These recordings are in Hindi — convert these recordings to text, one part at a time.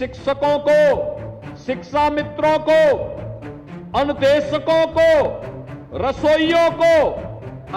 शिक्षकों को, शिक्षा मित्रों को, अनुदेशकों को, रसोइयों को,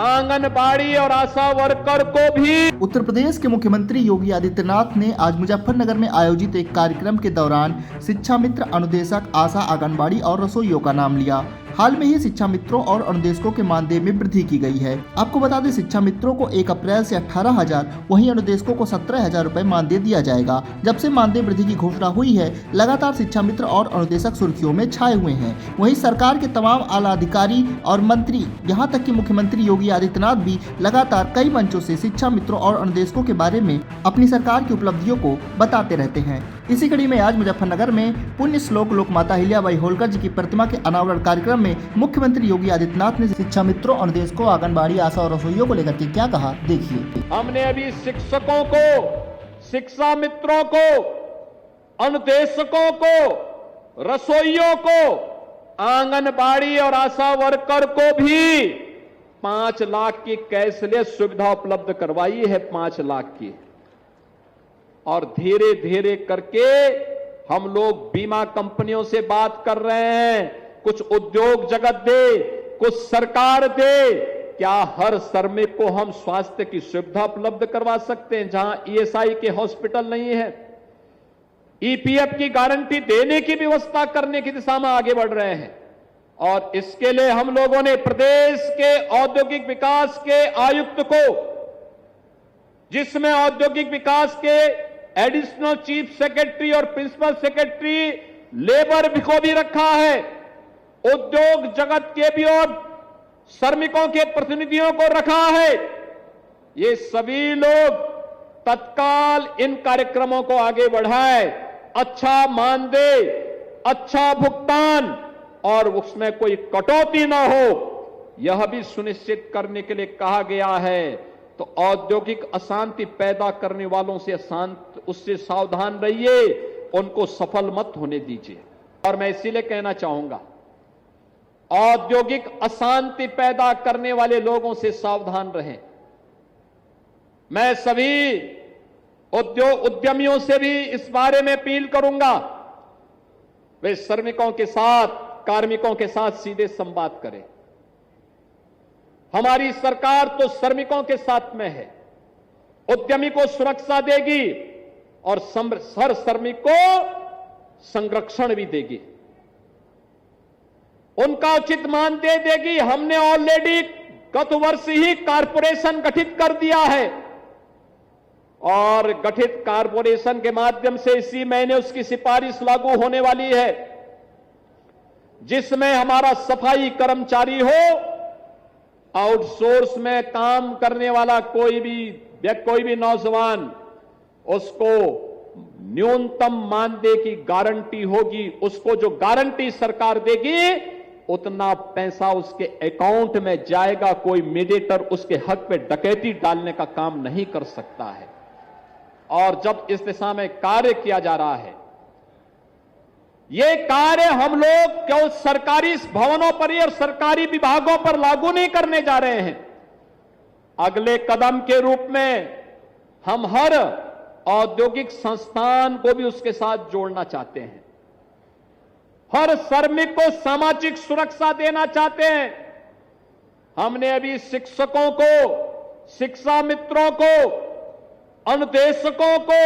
आंगनबाड़ी और आशा वर्कर को भी। उत्तर प्रदेश के मुख्यमंत्री योगी आदित्यनाथ ने आज मुजफ्फरनगर में आयोजित एक कार्यक्रम के दौरान शिक्षा मित्र, अनुदेशक, आशा, आंगनबाड़ी और रसोइयों का नाम लिया। हाल में ही शिक्षा मित्रों और अनुदेशकों के मानदेय में वृद्धि की गई है। आपको बता दें, शिक्षा मित्रों को 1 अप्रैल से 18,000, वहीं अनुदेशकों को 17,000 रुपए मानदेय दिया जाएगा। जब से मानदेय वृद्धि की घोषणा हुई है, लगातार शिक्षा मित्र और अनुदेशक सुर्खियों में छाए हुए हैं। वहीं सरकार के तमाम आला अधिकारी और मंत्री, यहाँ तक कि मुख्यमंत्री योगी आदित्यनाथ भी लगातार कई मंचों से शिक्षा मित्रों और अनुदेशकों के बारे में अपनी सरकार की उपलब्धियों को बताते रहते हैं। इसी कड़ी में आज मुजफ्फरनगर में पुण्य श्लोक लोक माता अहिल्याबाई होलकर जी की प्रतिमा के अनावरण कार्यक्रम में मुख्यमंत्री योगी आदित्यनाथ ने शिक्षा मित्रों, अनुदेशकों, आंगनबाड़ी, आशा और रसोइयों को लेकर के क्या कहा, देखिए। हमने अभी शिक्षकों को, शिक्षा मित्रों को, अनुदेशकों को, रसोइयों को, आंगनबाड़ी और आशा वर्कर को भी 5 लाख की कैशलेस सुविधा उपलब्ध करवाई है, 5 लाख की। और धीरे धीरे करके हम लोग बीमा कंपनियों से बात कर रहे हैं, कुछ उद्योग जगत दे, कुछ सरकार दे। क्या हर श्रमिक को हम स्वास्थ्य की सुविधा उपलब्ध करवा सकते हैं जहां ईएसआई के हॉस्पिटल नहीं है? ईपीएफ की गारंटी देने की व्यवस्था करने की दिशा में आगे बढ़ रहे हैं। और इसके लिए हम लोगों ने प्रदेश के औद्योगिक विकास के आयुक्त को, जिसमें औद्योगिक विकास के एडिशनल चीफ सेक्रेटरी और प्रिंसिपल सेक्रेटरी लेबर को भी रखा है, उद्योग जगत के भी और श्रमिकों के प्रतिनिधियों को रखा है। ये सभी लोग तत्काल इन कार्यक्रमों को आगे बढ़ाए, अच्छा मानदेय, अच्छा भुगतान और उसमें कोई कटौती ना हो, यह भी सुनिश्चित करने के लिए कहा गया है। तो औद्योगिक अशांति पैदा करने वालों से उससे सावधान रहिए, उनको सफल मत होने दीजिए। और मैं इसीलिए कहना चाहूंगा, औद्योगिक अशांति पैदा करने वाले लोगों से सावधान रहें। मैं सभी उद्यमियों से भी इस बारे में अपील करूंगा, वे श्रमिकों के साथ, कार्मिकों के साथ सीधे संवाद करें। हमारी सरकार तो श्रमिकों के साथ में है, उद्यमी को सुरक्षा देगी और हर श्रमिक को संरक्षण भी देगी, उनका उचित मानदेय देगी। हमने ऑलरेडी गत वर्ष ही कारपोरेशन गठित कर दिया है और गठित कारपोरेशन के माध्यम से इसी महीने उसकी सिफारिश लागू होने वाली है, जिसमें हमारा सफाई कर्मचारी हो, आउटसोर्स में काम करने वाला कोई भी नौजवान, उसको न्यूनतम मानदेय की गारंटी होगी। उसको जो गारंटी सरकार देगी, उतना पैसा उसके अकाउंट में जाएगा। कोई मीडिएटर उसके हक पे डकैती डालने का काम नहीं कर सकता है। और जब इस दिशा में कार्य किया जा रहा है, ये कार्य हम लोग केवल सरकारी भवनों पर ही और सरकारी विभागों पर लागू नहीं करने जा रहे हैं। अगले कदम के रूप में हम हर औद्योगिक संस्थान को भी उसके साथ जोड़ना चाहते हैं, हर श्रमिक को सामाजिक सुरक्षा देना चाहते हैं। हमने अभी शिक्षकों को, शिक्षा मित्रों को, अनुदेशकों को,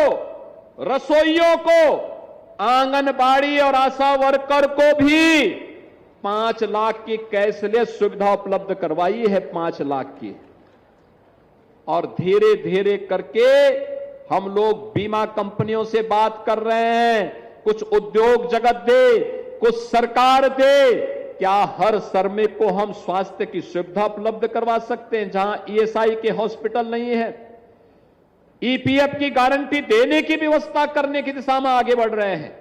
रसोइयों को, आंगनबाड़ी और आशा वर्कर को भी 5 लाख की कैशलेस सुविधा उपलब्ध करवाई है, 5 लाख की। और धीरे धीरे करके हम लोग बीमा कंपनियों से बात कर रहे हैं, कुछ उद्योग जगत दे, कुछ सरकार दे। क्या हर श्रमिक को हम स्वास्थ्य की सुविधा उपलब्ध करवा सकते हैं जहां ईएसआई के हॉस्पिटल नहीं है? ईपीएफ की गारंटी देने की व्यवस्था करने की दिशा में आगे बढ़ रहे हैं।